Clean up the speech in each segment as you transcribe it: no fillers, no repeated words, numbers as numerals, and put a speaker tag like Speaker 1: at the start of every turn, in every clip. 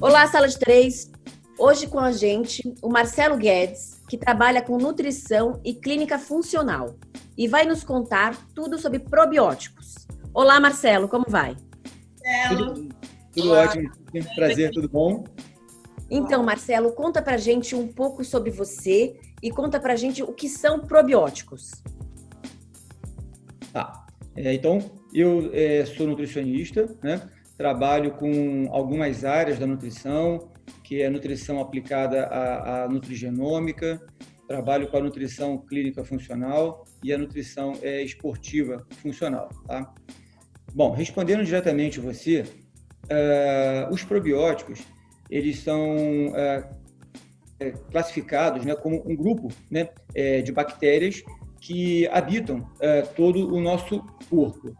Speaker 1: Olá, Sala de Três. Hoje com a gente o Marcelo Guedes, que trabalha com nutrição e clínica funcional e vai nos contar tudo sobre probióticos. Olá, Marcelo, como vai?
Speaker 2: Tudo ótimo, prazer, tudo bom?
Speaker 1: Então, Marcelo, conta pra gente um pouco sobre você e conta pra gente o que são probióticos.
Speaker 2: Então, eu sou nutricionista, né? Trabalho com algumas áreas da nutrição, que é a nutrição aplicada à nutrigenômica, trabalho com a nutrição clínica funcional e a nutrição esportiva funcional, tá? Bom, respondendo diretamente a você, os probióticos, eles são classificados, né, como um grupo, né, de bactérias que habitam todo o nosso corpo.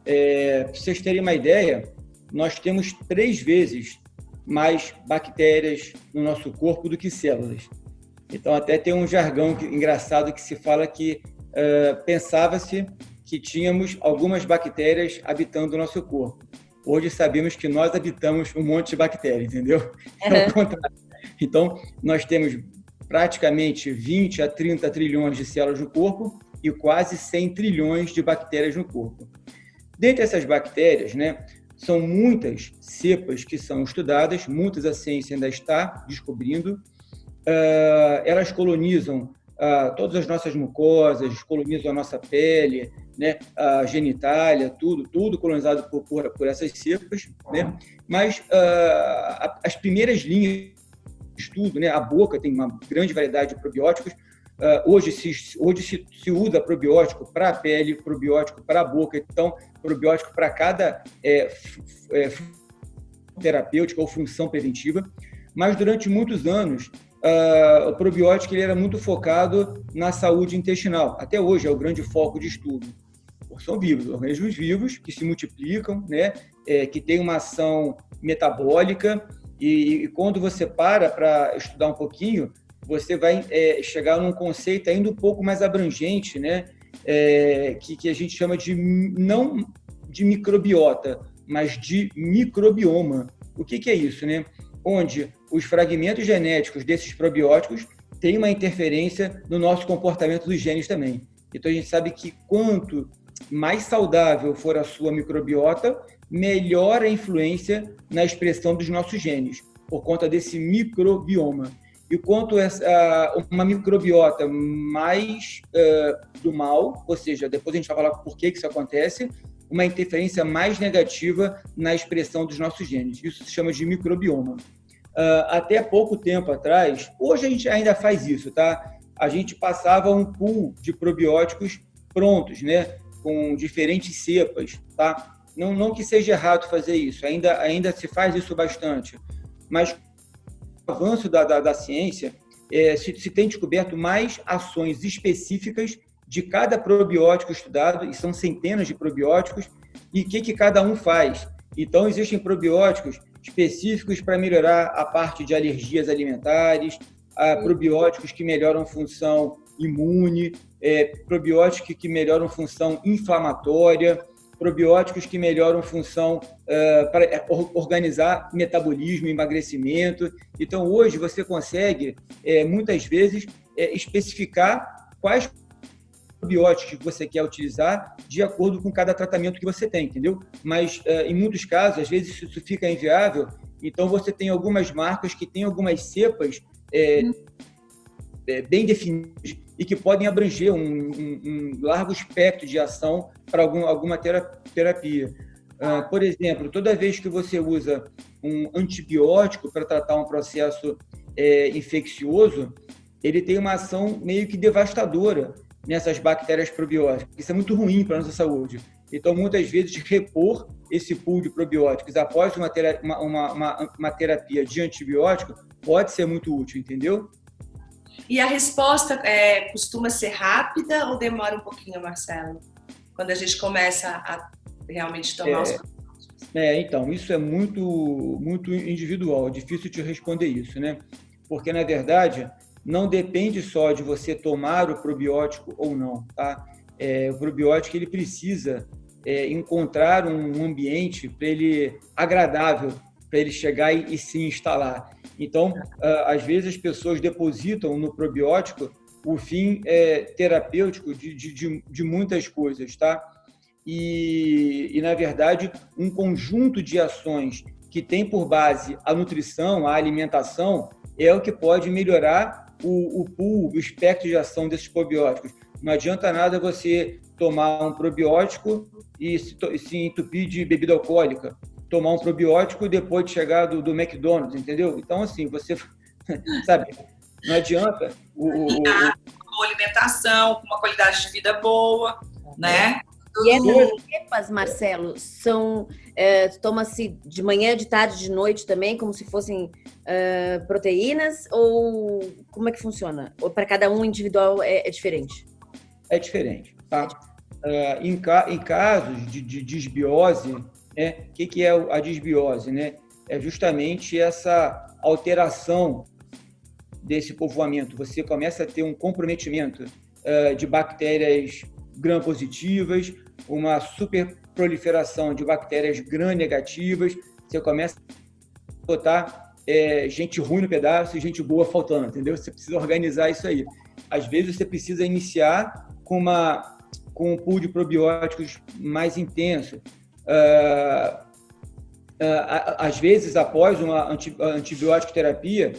Speaker 2: Para vocês terem uma ideia, nós temos 3 vezes mais bactérias no nosso corpo do que células. Então, até tem um jargão engraçado que se fala que pensava-se que tínhamos algumas bactérias habitando o nosso corpo. Hoje sabemos que nós habitamos um monte de bactérias, entendeu? É o contrário. Então, nós temos praticamente 20 a 30 trilhões de células no corpo e quase 100 trilhões de bactérias no corpo. Dentre essas bactérias, né, são muitas cepas que são estudadas, muitas a ciência ainda está descobrindo. Elas colonizam todas as nossas mucosas, colonizam a nossa pele, né, a genitália, tudo colonizado por essas cepas, né? Mas as primeiras linhas de estudo, né, a boca tem uma grande variedade de probióticos. Hoje se usa probiótico para a pele, probiótico para a boca, então probiótico para cada terapêutica ou função preventiva. Mas durante muitos anos, o probiótico ele era muito focado na saúde intestinal. Até hoje é o grande foco de estudo. São vivos, organismos vivos que se multiplicam, né, que têm uma ação metabólica e quando você para estudar um pouquinho, você vai chegar num conceito ainda um pouco mais abrangente, né, que a gente chama de não de microbiota, mas de microbioma. O que é isso, né? Onde os fragmentos genéticos desses probióticos têm uma interferência no nosso comportamento dos genes também. Então, a gente sabe que quanto mais saudável for a sua microbiota, melhor a influência na expressão dos nossos genes, por conta desse microbioma. E quanto uma microbiota mais do mal, ou seja, depois a gente vai falar por que isso acontece, uma interferência mais negativa na expressão dos nossos genes. Isso se chama de microbioma. Até pouco tempo atrás, hoje a gente ainda faz isso, tá? A gente passava um pool de probióticos prontos, né? Com diferentes cepas, tá? Não que seja errado fazer isso, ainda se faz isso bastante, mas com o avanço da ciência, se tem descoberto mais ações específicas de cada probiótico estudado, e são centenas de probióticos, e o que cada um faz. Então, existem probióticos específicos para melhorar a parte de alergias alimentares, probióticos que melhoram função imune, probióticos que melhoram função inflamatória, probióticos que melhoram função para organizar metabolismo, emagrecimento. Então, hoje você consegue, muitas vezes, especificar quais probióticos que você quer utilizar de acordo com cada tratamento que você tem, entendeu? Mas, em muitos casos, às vezes isso fica inviável, então você tem algumas marcas que têm algumas cepas bem definidas e que podem abranger um largo espectro de ação para alguma terapia. Por exemplo, toda vez que você usa um antibiótico para tratar um processo infeccioso, ele tem uma ação meio que devastadora nessas bactérias probióticas. Isso é muito ruim para a nossa saúde. Então, muitas vezes, repor esse pool de probióticos após uma terapia de antibiótico pode ser muito útil, entendeu?
Speaker 3: E a resposta costuma ser rápida ou demora um pouquinho, Marcelo? Quando a gente começa a realmente tomar os probióticos?
Speaker 2: Então, isso é muito, muito individual, é difícil de responder isso, né? Porque, na verdade, não depende só de você tomar o probiótico ou não, tá? O probiótico ele precisa encontrar um ambiente para ele agradável para ele chegar e se instalar. Então, às vezes as pessoas depositam no probiótico o fim terapêutico de muitas coisas, tá? E, na verdade, um conjunto de ações que tem por base a nutrição, a alimentação, é o que pode melhorar o pool, o espectro de ação desses probióticos. Não adianta nada você tomar um probiótico e se entupir de bebida alcoólica, tomar um probiótico depois de chegar do McDonald's, entendeu? Então, assim, você, sabe, não adianta.
Speaker 4: Uma alimentação, com uma qualidade de vida boa, né?
Speaker 1: E essas cepas, Marcelo, toma-se de manhã, de tarde, de noite também, como se fossem proteínas, ou como é que funciona? Ou para cada um individual é diferente?
Speaker 2: É diferente, tá? Em casos de disbiose, né? O que é a disbiose, né? É justamente essa alteração desse povoamento. Você começa a ter um comprometimento de bactérias gram-positivas, uma superproliferação de bactérias gram-negativas, você começa a botar gente ruim no pedaço e gente boa faltando, entendeu? Você precisa organizar isso aí. Às vezes você precisa iniciar com um pool de probióticos mais intenso. Às vezes, após uma antibiótico terapia,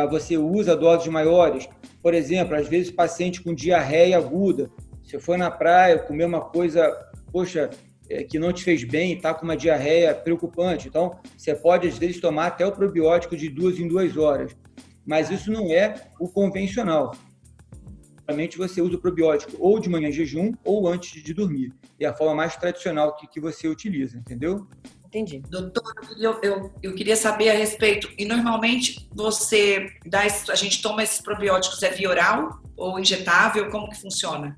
Speaker 2: você usa doses maiores. Por exemplo, às vezes paciente com diarreia aguda, você foi na praia, comeu uma coisa, poxa, que não te fez bem e está com uma diarreia preocupante. Então, você pode, às vezes, tomar até o probiótico de 2 em 2 horas. Mas isso não é o convencional. Geralmente, você usa o probiótico ou de manhã em jejum ou antes de dormir. É a forma mais tradicional que você utiliza, entendeu?
Speaker 1: Entendi.
Speaker 4: Doutor, eu queria saber a respeito. E normalmente a gente toma esses probióticos via oral ou injetável? Como que funciona?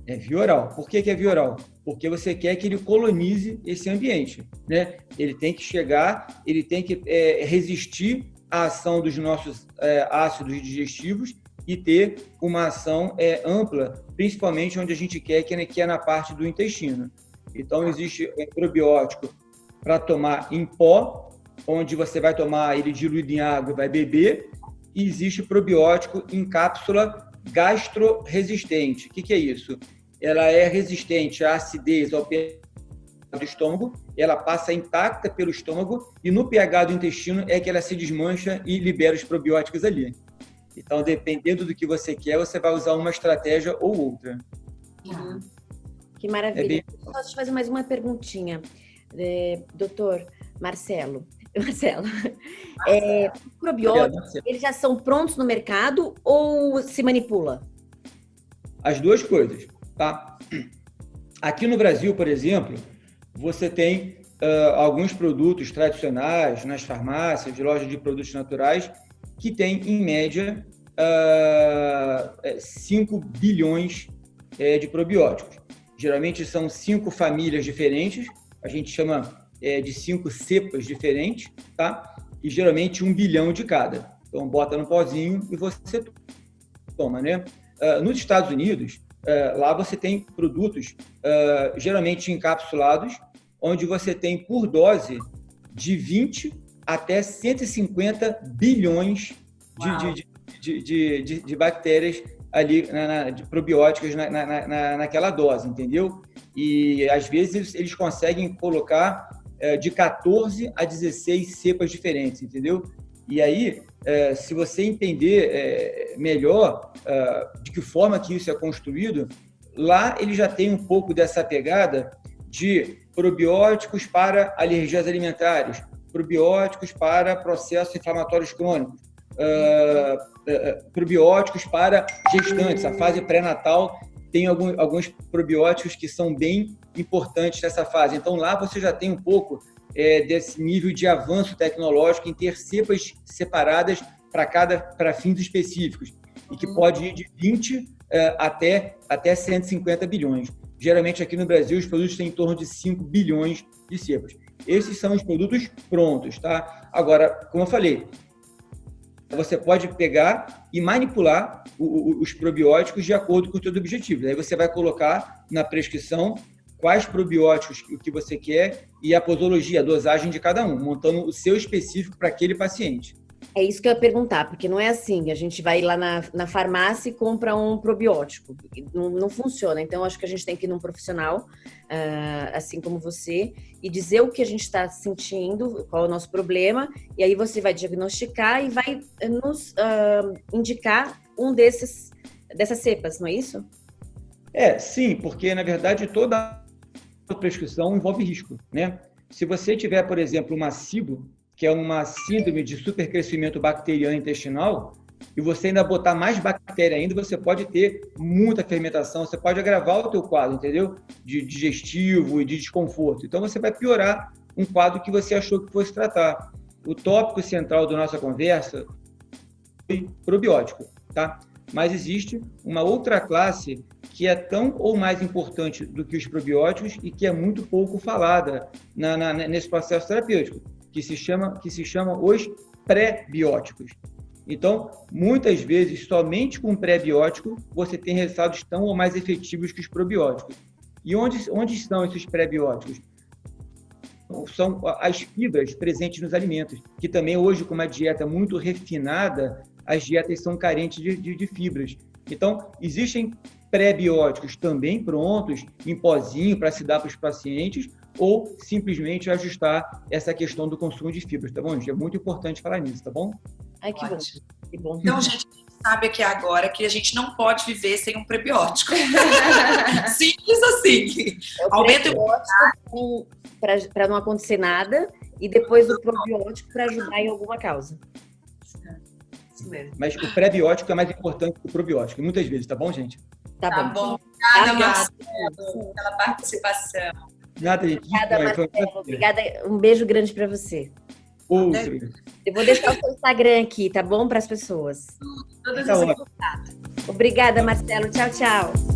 Speaker 2: É via oral. Por que é via oral? Porque você quer que ele colonize esse ambiente, né? Ele tem que chegar, ele tem que resistir à ação dos nossos ácidos digestivos e ter uma ação ampla, principalmente onde a gente quer, que é na parte do intestino. Então, existe probiótico para tomar em pó, onde você vai tomar ele diluído em água e vai beber, e existe probiótico em cápsula gastroresistente. O que é isso? Ela é resistente à acidez, ao pH do estômago, ela passa intacta pelo estômago e no pH do intestino é que ela se desmancha e libera os probióticos ali. Então, dependendo do que você quer, você vai usar uma estratégia ou outra.
Speaker 1: Que maravilha. Posso te fazer mais uma perguntinha? Doutor Marcelo, probióticos, eles já são prontos no mercado ou se manipula?
Speaker 2: As duas coisas, tá? Aqui no Brasil, por exemplo, você tem alguns produtos tradicionais nas farmácias, de lojas de produtos naturais, que tem, em média, 5 bilhões de probióticos. Geralmente são 5 famílias diferentes, a gente chama de 5 cepas diferentes, tá? E geralmente 1 bilhão de cada. Então, bota no pozinho e você toma, né? Nos Estados Unidos, lá você tem produtos geralmente encapsulados, onde você tem por dose de 20 até 150 bilhões de bactérias ali, de probióticos naquela dose, entendeu? E, às vezes, eles conseguem colocar de 14 a 16 cepas diferentes, entendeu? E aí, se você entender melhor de que forma que isso é construído, lá ele já tem um pouco dessa pegada de probióticos para alergias alimentares, probióticos para processos inflamatórios crônicos, probióticos para gestantes, a fase pré-natal tem alguns probióticos que são bem importantes nessa fase. Então, lá você já tem um pouco desse nível de avanço tecnológico em ter cepas separadas para fins específicos e que pode ir de 20 até 150 bilhões. Geralmente, aqui no Brasil, os produtos têm em torno de 5 bilhões de cepas. Esses são os produtos prontos, tá? Agora, como eu falei, você pode pegar e manipular os probióticos de acordo com os seus objetivos. Aí você vai colocar na prescrição quais probióticos o que você quer e a posologia, a dosagem de cada um, montando o seu específico para aquele paciente.
Speaker 1: É isso que eu ia perguntar, porque não é assim, a gente vai lá na farmácia e compra um probiótico. Não funciona. Então, acho que a gente tem que ir num profissional, assim como você, e dizer o que a gente está sentindo, qual é o nosso problema, e aí você vai diagnosticar e vai nos indicar dessas cepas, não é isso?
Speaker 2: Sim, porque, na verdade, toda prescrição envolve risco, né? Se você tiver, por exemplo, uma SIBO, que é uma síndrome de supercrescimento bacteriano intestinal, e você ainda botar mais bactéria ainda, você pode ter muita fermentação, você pode agravar o teu quadro, entendeu? De digestivo e de desconforto. Então, você vai piorar um quadro que você achou que fosse tratar. O tópico central da nossa conversa foi probiótico, tá? Mas existe uma outra classe que é tão ou mais importante do que os probióticos e que é muito pouco falada nesse processo terapêutico, que se chama os pré-bióticos. Então, muitas vezes, somente com pré-biótico, você tem resultados tão ou mais efetivos que os probióticos. E onde estão esses pré-bióticos? São as fibras presentes nos alimentos, que também hoje, com uma dieta muito refinada, as dietas são carentes de fibras. Então, existem pré-bióticos também prontos, em pozinho, para se dar para os pacientes, ou simplesmente ajustar essa questão do consumo de fibras, tá bom, gente? É muito importante falar nisso, tá bom?
Speaker 1: Ai, que bom. Que bom.
Speaker 4: Então, gente, a gente sabe aqui agora que a gente não pode viver sem um prebiótico. Simples assim.
Speaker 1: Aumenta o para não acontecer nada e depois o probiótico para ajudar em alguma causa.
Speaker 3: Isso mesmo.
Speaker 2: Mas o pré-biótico é mais importante que o probiótico, muitas vezes, tá bom, gente?
Speaker 1: Tá bom.
Speaker 3: Obrigada, Marcelo, pela participação.
Speaker 2: Nada, gente.
Speaker 1: Obrigada, Marcelo. Obrigada. Um beijo grande para você.
Speaker 2: Outro.
Speaker 1: Eu vou deixar o seu Instagram aqui, tá bom? Para as pessoas.
Speaker 3: Todas
Speaker 2: Tá
Speaker 3: as
Speaker 2: ótimo.
Speaker 1: Obrigada, Marcelo. Tchau, tchau.